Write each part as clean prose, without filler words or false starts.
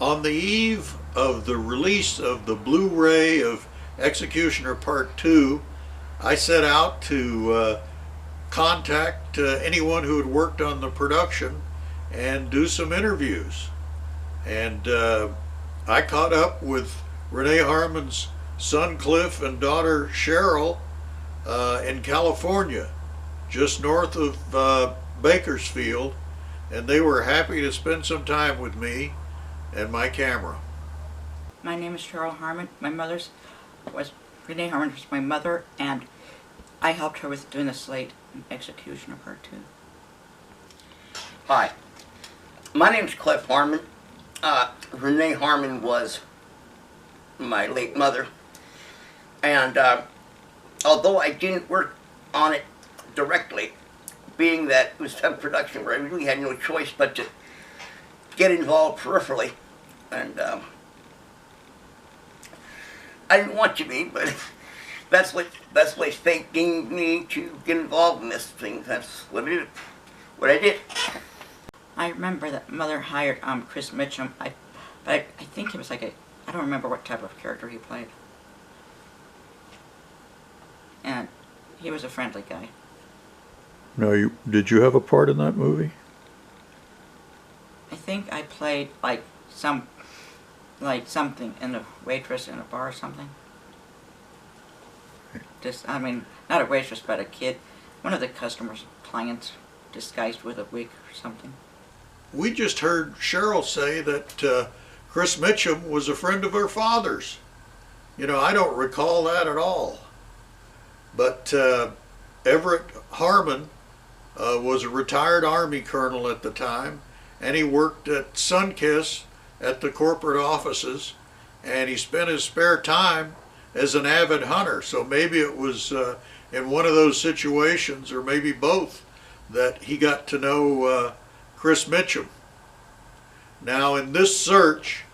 On the eve of the release of the Blu-ray of Executioner Part 2, I set out to contact anyone who had worked on the production and do some interviews. And I caught up with Renee Harmon's son Cliff and daughter Cheryl in California, just north of Bakersfield, and they were happy to spend some time with me and my camera. My name is Cheryl Harmon. My mother's was Renee Harmon was my mother, and I helped her with doing the slate and execution of Part 2. Hi, my name's Cliff Harmon. Renee Harmon was my late mother, and although I didn't work on it directly, being that it was a production where I really had no choice but to get involved peripherally, and I didn't want to be, but that's what fate deemed me to get involved in this thing. That's what I did. I remember that Mother hired Chris Mitchum. But I think it was like I don't remember what type of character he played. And he was a friendly guy. Now, did you have a part in that movie? I think I played like something in a waitress in a bar or something. Just, I mean, not a waitress, but a kid, one of the customers, clients, disguised with a wig or something. We just heard Cheryl say that Chris Mitchum was a friend of her father's. You know, I don't recall that at all. But Everett Harmon was a retired Army colonel at the time, and he worked at Sunkiss at the corporate offices, and he spent his spare time as an avid hunter. So maybe it was in one of those situations, or maybe both, that he got to know Chris Mitchum. Now, in this search,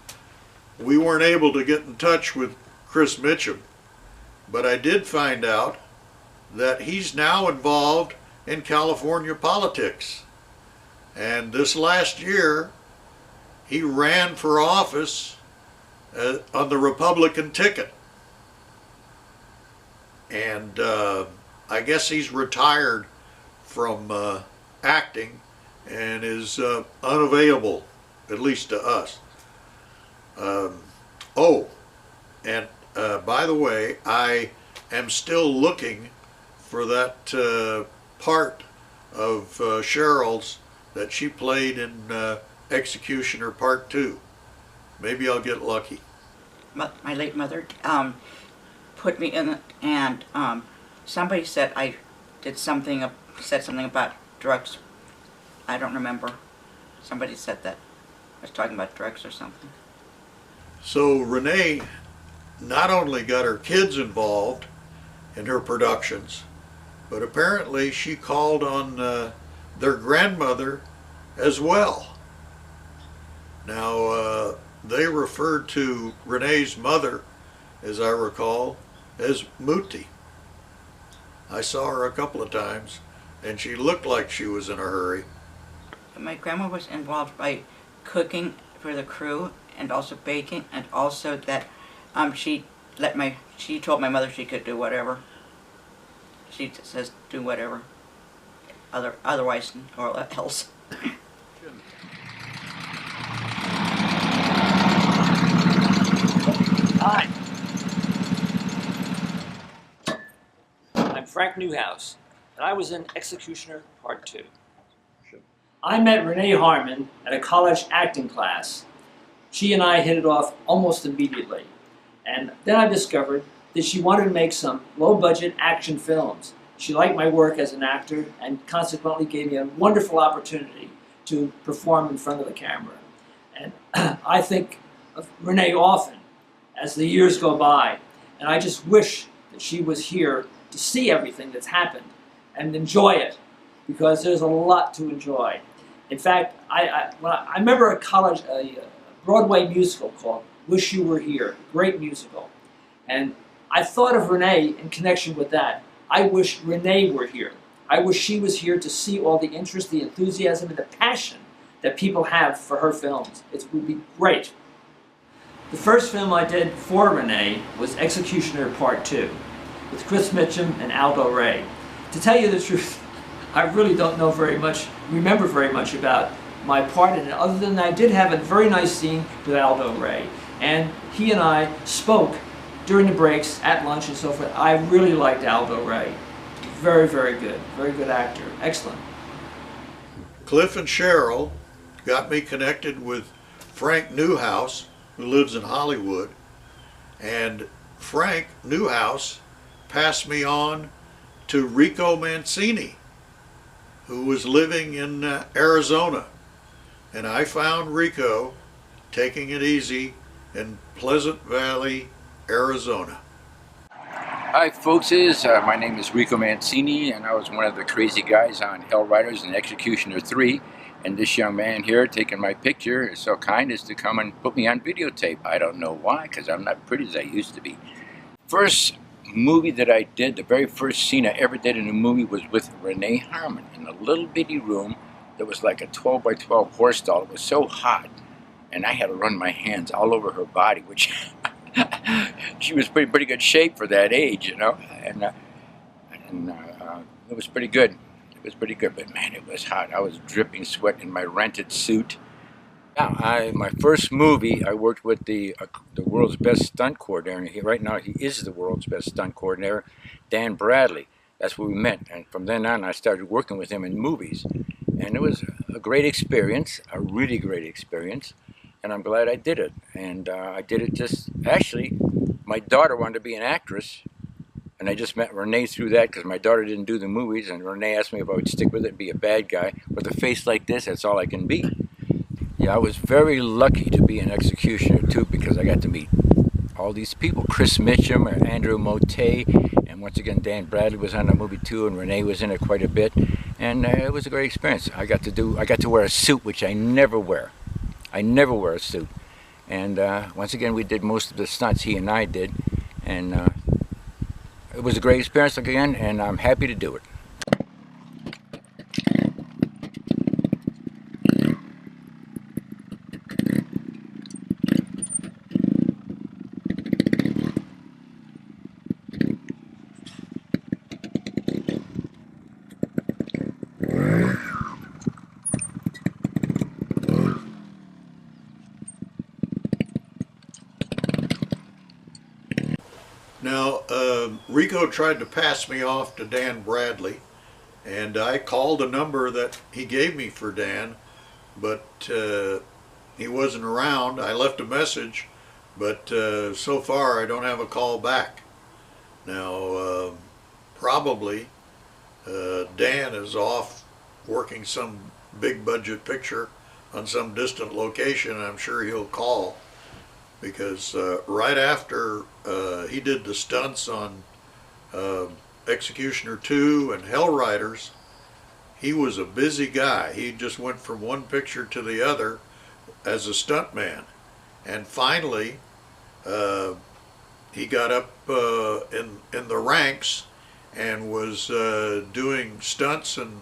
we weren't able to get in touch with Chris Mitchum, but I did find out that he's now involved in California politics. And this last year, he ran for office on the Republican ticket. And I guess he's retired from acting and is unavailable, at least to us. Oh, and by the way, I am still looking for that part of Cheryl's that she played in Executioner Part 2. Maybe I'll get lucky. My late mother put me in it, and somebody said I said something about drugs. I don't remember. Somebody said that I was talking about drugs or something. So Renee not only got her kids involved in her productions, but apparently she called on their grandmother as well. Now, they referred to Renee's mother, as I recall, as Muti. I saw her a couple of times, and she looked like she was in a hurry. My grandma was involved by cooking for the crew and also baking, and also that she told my mother she could do whatever. She says do whatever, otherwise or else. Hi, I'm Frank Newhouse, and I was in Executioner Part 2. I met Renee Harmon at a college acting class. She and I hit it off almost immediately, and then I discovered that she wanted to make some low-budget action films. She liked my work as an actor and consequently gave me a wonderful opportunity to perform in front of the camera. And I think of Renee often as the years go by, and I just wish that she was here to see everything that's happened and enjoy it, because there's a lot to enjoy. In fact, I remember a Broadway musical called Wish You Were Here, great musical. And I thought of Renee in connection with that. I wish Renee were here. I wish she was here to see all the interest, the enthusiasm, and the passion that people have for her films. It would be great. The first film I did for Renee was Executioner Part 2 with Chris Mitchum and Aldo Ray. To tell you the truth, I really don't know remember very much about my part in it, other than I did have a very nice scene with Aldo Ray. And he and I spoke during the breaks, at lunch and so forth. I really liked Aldo Ray. Very, very good actor. Excellent. Cliff and Cheryl got me connected with Frank Newhouse, who lives in Hollywood, and Frank Newhouse passed me on to Rico Mancini, who was living in Arizona. And I found Rico taking it easy in Pleasant Valley, Arizona. Hi folks, my name is Rico Mancini, and I was one of the crazy guys on Hell Riders and Executioner 3. And this young man here taking my picture is so kind as to come and put me on videotape. I don't know why, because I'm not pretty as I used to be. First movie that I did, the very first scene I ever did in a movie was with Renee Harmon in a little bitty room that was like a 12 by 12 horse stall. It was so hot, and I had to run my hands all over her body, which she was pretty good shape for that age, you know, and it was pretty good. It was pretty good, but man, it was hot. I was dripping sweat in my rented suit. Now, my first movie, I worked with the world's best stunt coordinator. Right now, he is the world's best stunt coordinator, Dan Bradley. That's where we met, and from then on, I started working with him in movies. And it was a great experience, a really great experience, and I'm glad I did it. And I did it actually, my daughter wanted to be an actress, and I just met Renee through that because my daughter didn't do the movies, and Renee asked me if I would stick with it and be a bad guy. With a face like this, that's all I can be. Yeah, I was very lucky to be an Executioner too, because I got to meet all these people. Chris Mitchum, Andrew Mote, and once again Dan Bradley was on the movie too, and Renee was in it quite a bit. And it was a great experience. I got to wear a suit, which I never wear. I never wear a suit. And once again, we did most of the stunts he and I did, and it was a great experience again, and I'm happy to do it. Now, Rico tried to pass me off to Dan Bradley, and I called a number that he gave me for Dan, but he wasn't around. I left a message, but so far I don't have a call back. Now, probably Dan is off working some big budget picture on some distant location. I'm sure he'll call, because right after he did the stunts on Executioner 2 and Hell Riders, he was a busy guy. He just went from one picture to the other as a stuntman. And finally, he got up in the ranks and was doing stunts and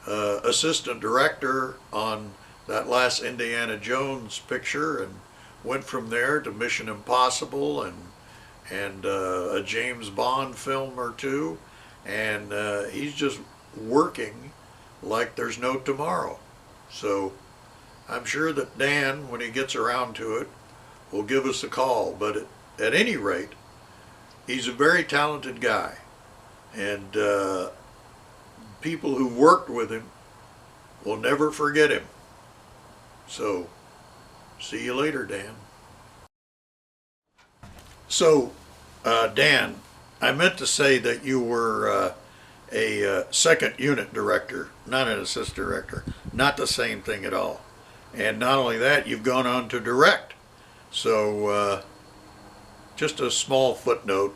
assistant director on that last Indiana Jones picture, and went from there to Mission Impossible and a James Bond film or two, and he's just working like there's no tomorrow. So I'm sure that Dan, when he gets around to it, will give us a call. But at any rate, he's a very talented guy, and people who worked with him will never forget him. So see you later, Dan. So, Dan, I meant to say that you were a second unit director, not an assistant director. Not the same thing at all. And not only that, you've gone on to direct. So, just a small footnote